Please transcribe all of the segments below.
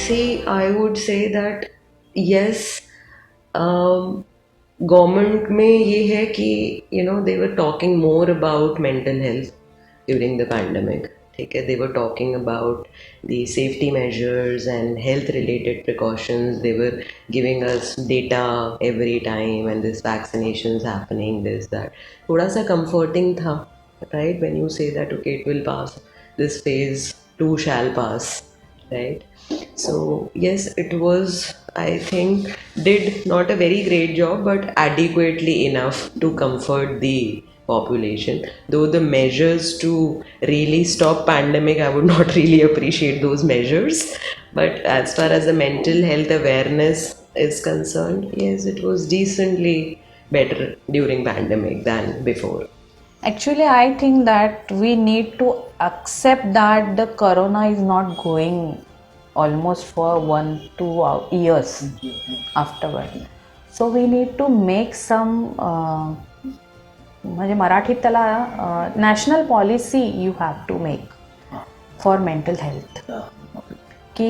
See, I would say that yes, government में ये है कि they were talking more about mental health during the pandemic. ठीक है, they were talking about the safety measures and health related precautions. They were giving us data every time and this vaccinations happening, this that. थोड़ा सा comforting था, right, when you say that okay it will pass, this phase 2 shall pass, right? So yes, it was, I think, did not a very great job but adequately enough to comfort the population. Though the measures to really stop pandemic, I would not really appreciate those measures, but as far as the mental health awareness is concerned, yes, it was decently better during pandemic than before. Actually, I think that we need to accept that the corona is not going almost for 1-2 years afterward. So we need to make some म्हणजे मराठीत त्याला national policy you have to make for mental health. कि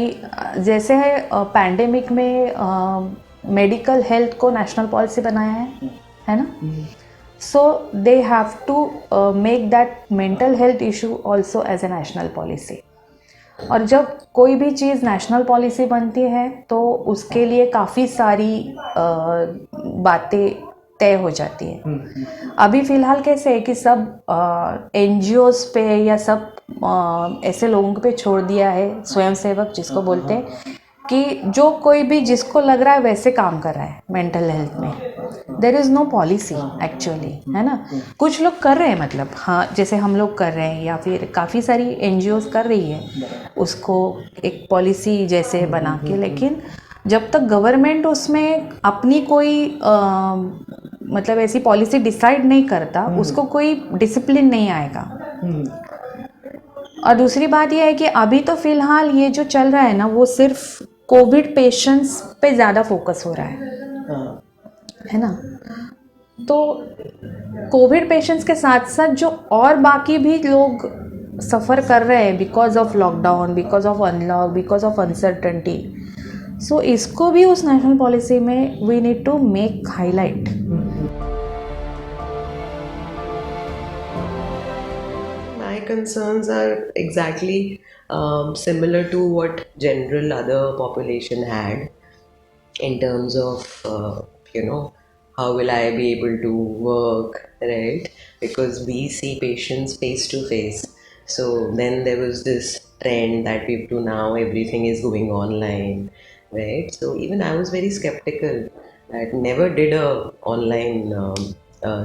जैसे pandemic में medical health को national policy बनाया है ना. So they have to make that mental health issue also as a national policy. और जब कोई भी चीज़ नेशनल पॉलिसी बनती है तो उसके लिए काफ़ी सारी बातें तय हो जाती है. अभी फ़िलहाल कैसे है कि सब NGOs पे या सब ऐसे लोगों पे छोड़ दिया है, स्वयंसेवक जिसको बोलते हैं, कि जो कोई भी जिसको लग रहा है वैसे काम कर रहा है मेंटल हेल्थ में. There is no policy actually, है ना. कुछ लोग कर रहे हैं, मतलब हाँ, जैसे हम लोग कर रहे हैं या फिर काफ़ी सारी NGOs कर रही है उसको एक पॉलिसी जैसे बना के. लेकिन जब तक गवर्नमेंट उसमें अपनी कोई मतलब ऐसी पॉलिसी डिसाइड नहीं करता, उसको कोई डिसिप्लिन नहीं आएगा. और दूसरी बात यह है कि अभी तो फिलहाल ये जो चल रहा है ना, वो सिर्फ कोविड पेशेंट्स पे ज़्यादा फोकस हो रहा है ना. तो कोविड पेशेंट्स के साथ साथ जो और बाकी भी लोग सफ़र कर रहे हैं because of lockdown, because of unlock, because of uncertainty, so इसको भी उस नेशनल पॉलिसी में we need to make highlight. My concerns are exactly similar to what general other population had in terms of how will I be able to work, right? Because we see patients face to face. So then there was this trend that we do now, everything is going online, right? So even I was very skeptical. I never did a online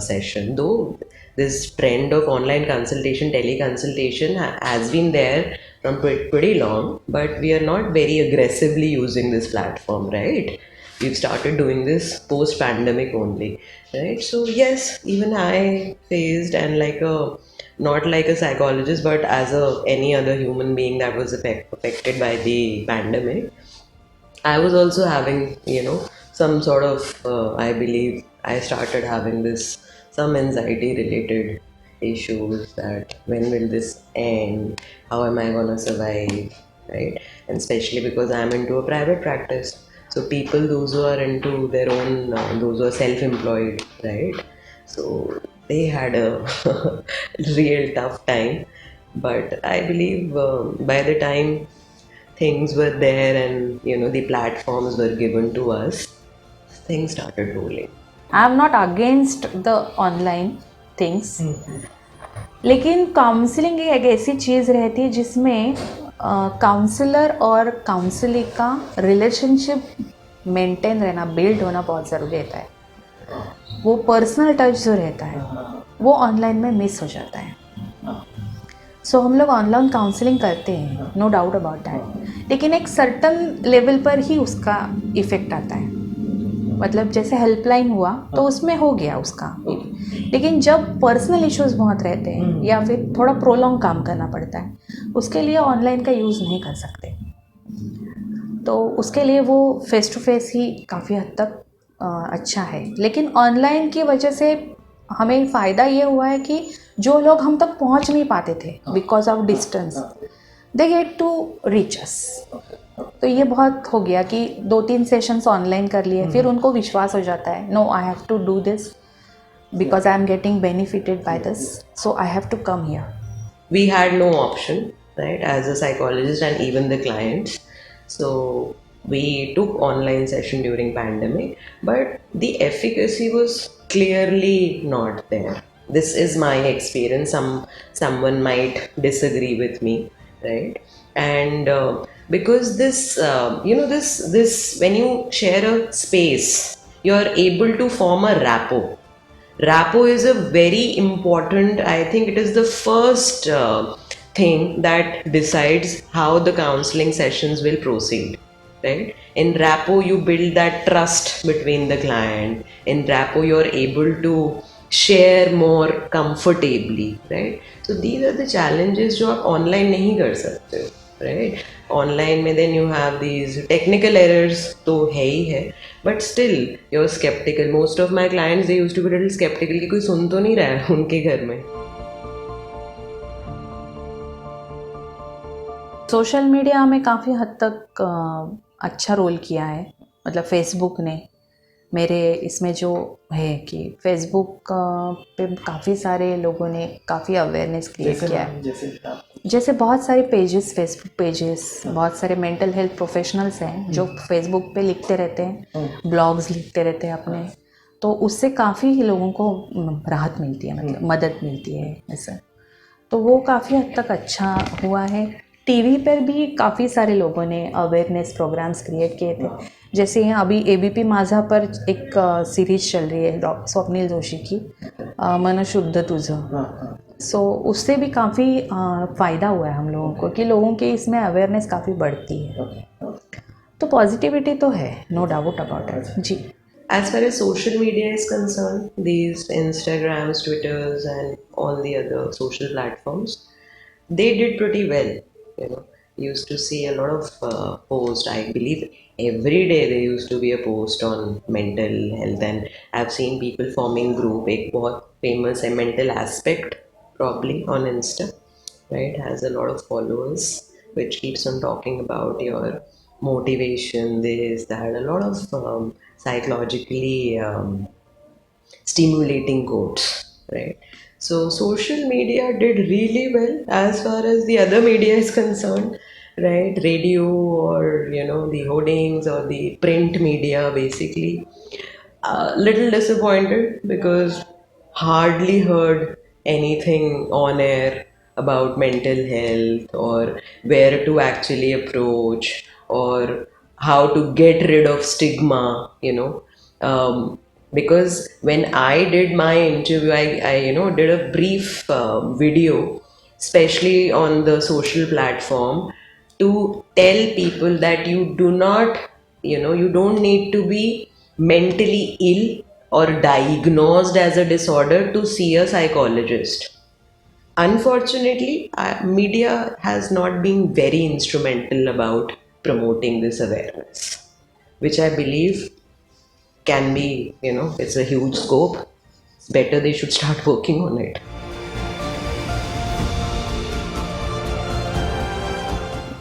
session, though this trend of online consultation, teleconsultation has been there from pretty long, but we are not very aggressively using this platform, right? We've started doing this post pandemic only, right? So yes, even I faced, and like a, not like a psychologist but as a any other human being that was affected by the pandemic, I was also having some sort of I believe I started having this some anxiety related issues, that when will this end, how am I going to survive, right? And especially because I'm into a private practice, so people, those who are into their own those who are self-employed, right, so they had a real tough time. But I believe by the time things were there and the platforms were given to us, things started rolling. I am not against the online things, लेकिन counselling एक ऐसी चीज़ रहती है जिसमें counsellor और counselling का relationship maintain रहना, build होना बहुत ज़रूरी रहता है. वो पर्सनल टच जो रहता है वो ऑनलाइन में मिस हो जाता है. सो हम लोग ऑनलाइन काउंसलिंग करते हैं, नो डाउट अबाउट दैट, लेकिन एक सर्टन लेवल पर ही उसका इफ़ेक्ट आता है. मतलब जैसे हेल्पलाइन हुआ तो उसमें हो गया उसका, लेकिन जब पर्सनल इश्यूज बहुत रहते हैं या फिर थोड़ा प्रोलॉन्ग काम करना पड़ता है, उसके लिए ऑनलाइन का यूज़ नहीं कर सकते. तो उसके लिए वो फेस टू फेस ही काफ़ी हद तक अच्छा है. लेकिन ऑनलाइन की वजह से हमें फ़ायदा ये हुआ है कि जो लोग हम तक पहुंच नहीं पाते थे because of distance, they get to reach us. तो ये बहुत हो गया कि 2-3 सेशंस ऑनलाइन कर लिए, फिर उनको विश्वास हो जाता है, no I have to do this because I am getting benefited by this, so I have to come here. We had no option, right, as a psychologist and even the clients. So we took online session during pandemic, but the efficacy was clearly not there. This is my experience. Someone might disagree with me, right? And because this, this when you share a space, you are able to form a rapport. Rapport is a very important, I think it is the first thing that decides how the counseling sessions will proceed, right? In rapport you build that trust between the client. In rapport you are able to share more comfortably, right? So these are the challenges जो आप online नहीं कर सकते, right? Online में then you have these technical errors तो है ही है, but still you're skeptical. Most of my clients, they used to be little skeptical कि कोई सुन तो नहीं रहा है उनके घर में. सोशल मीडिया में काफ़ी हद तक अच्छा रोल किया है, मतलब फेसबुक ने. मेरे इसमें जो है कि फेसबुक पे काफ़ी सारे लोगों ने काफ़ी अवेयरनेस क्रिएट किया है. जैसे बहुत सारे पेजेस, फेसबुक पेजेस, बहुत सारे मेंटल हेल्थ प्रोफेशनल्स हैं जो फेसबुक पे लिखते रहते हैं, ब्लॉग्स लिखते रहते हैं अपने, तो उससे काफ़ी लोगों को राहत मिलती है, मतलब मदद मिलती है ऐसा. तो वो काफ़ी हद तक अच्छा हुआ है. टीवी पर भी काफ़ी सारे लोगों ने अवेयरनेस प्रोग्राम्स क्रिएट किए थे. जैसे यहाँ अभी ABP माझा पर एक सीरीज चल रही है स्वप्नील जोशी की, मन शुद्ध तुझं. सो उससे भी काफ़ी फ़ायदा हुआ है हम लोगों को कि लोगों के इसमें अवेयरनेस काफ़ी बढ़ती है. तो पॉजिटिविटी तो है, नो डाउट अबाउट इट. जी. As far as social media is concerned, these Instagrams, Twitters, and all the other social platforms, they did pretty well. You know, used to see a lot of posts. I believe every day there used to be a post on mental health, and I've seen people forming group. एक बहुत famous है mental aspect, probably on Insta, right? Has a lot of followers, which keeps on talking about your motivation, this, that, a lot of psychologically stimulating quotes, right? So social media did really well as far as the other media is concerned, right? Radio, or the hoardings or the print media, basically. Little disappointed because hardly heard anything on air about mental health, or where to actually approach, or how to get rid of stigma. Because when I did my interview, I did a brief video, especially on the social platform, to tell people that you do not, you don't need to be mentally ill or diagnosed as a disorder to see a psychologist. Unfortunately, media has not been very instrumental about promoting this awareness, which I believe can be, it's a huge scope. It's better they should start working on it.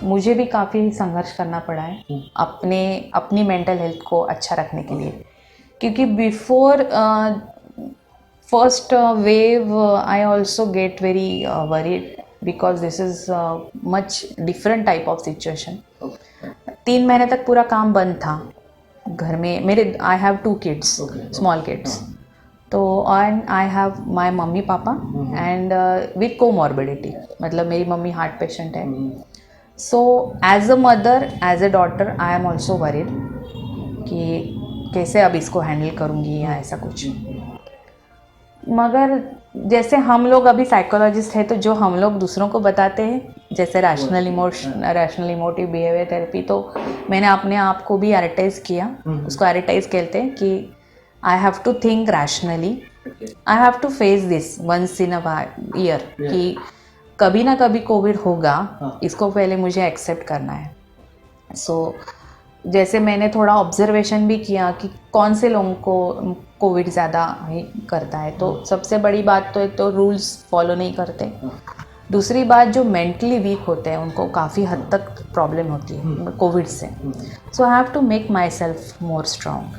मुझे भी काफ़ी संघर्ष करना पड़ा है अपनी mental health को अच्छा रखने के लिए, क्योंकि before first wave I also get very worried because this is much different type of situation. 3 महीने तक पूरा काम बंद था घर में. मेरे I have 2 kids, small kids. तो and I have my mummy papa and with comorbidity, मतलब मेरी मम्मी हार्ट पेशेंट है. So as a mother, as a daughter, I am also worried कि कैसे अब इसको हैंडल करूँगी या ऐसा कुछ. मगर जैसे हम लोग अभी साइकोलॉजिस्ट है, तो जो हम लोग दूसरों को बताते हैं, जैसे रैशनल इमोटिव बिहेवियर थेरेपी, तो मैंने अपने आप को भी एडिटाइज किया. उसको एडिटाइज कहते हैं कि I have to think rationally, I have to face this once in a year, कि कभी ना कभी कोविड होगा, इसको पहले मुझे एक्सेप्ट करना है. सो जैसे मैंने थोड़ा ऑब्जर्वेशन भी किया कि कौन से लोगों को कोविड ज़्यादा करता है, तो सबसे बड़ी बात तो एक तो रूल्स फॉलो नहीं करते, दूसरी बात, जो मेंटली वीक होते हैं उनको काफ़ी हद तक प्रॉब्लम होती है कोविड से. So I have to make myself more strong.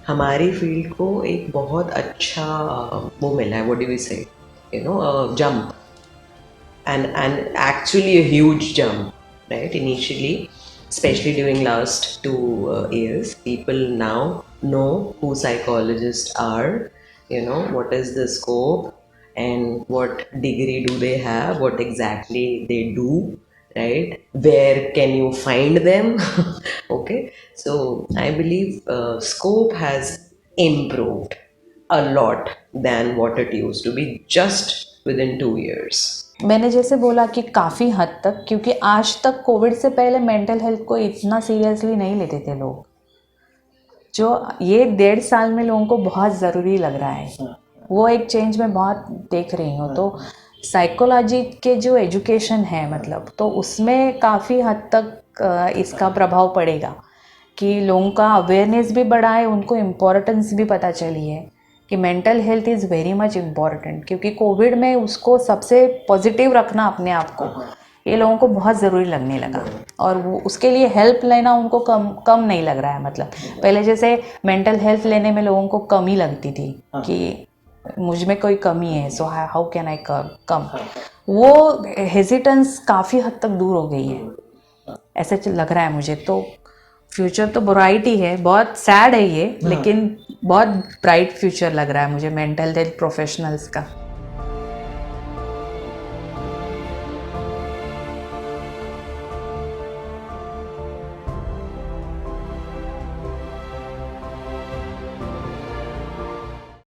हमारी फील्ड को एक बहुत अच्छा वो मिला है, what do we say, you know, jump, and actually a huge jump, right? Initially, especially during last 2 years, people now know who psychologists are, you know, what is the scope and what degree do they have, what exactly they do, right? Where can you find them? Okay, so I believe scope has improved a lot than what it used to be just within 2 years. मैंने जैसे बोला कि काफ़ी हद तक, क्योंकि आज तक कोविड से पहले मेंटल हेल्थ को इतना सीरियसली नहीं लेते थे लोग, जो ये 1.5 साल में लोगों को बहुत ज़रूरी लग रहा है. वो एक चेंज मैं बहुत देख रही हूँ. तो साइकोलॉजी के जो एजुकेशन है मतलब, तो उसमें काफ़ी हद तक इसका प्रभाव पड़ेगा कि लोगों का अवेयरनेस भी बढ़ा है, उनको इम्पोर्टेंस भी पता चली है कि mental health is very much important. क्योंकि कोविड में उसको सबसे पॉजिटिव रखना अपने आप को, ये लोगों को बहुत ज़रूरी लगने लगा. और वो उसके लिए हेल्प लेना उनको कम नहीं लग रहा है. मतलब पहले जैसे मेंटल हेल्थ लेने में लोगों को कमी लगती थी कि मुझ में कोई कमी है, सो हाउ कैन आई कम. वो हेजिटेंस काफ़ी हद तक दूर हो गई है, ऐसे लग रहा है मुझे. तो फ्यूचर तो ब्राइट ही है. बहुत सैड है ये, लेकिन बहुत ब्राइट फ्यूचर लग रहा है मुझे मेंटल हेल्थ प्रोफेशनल्स का.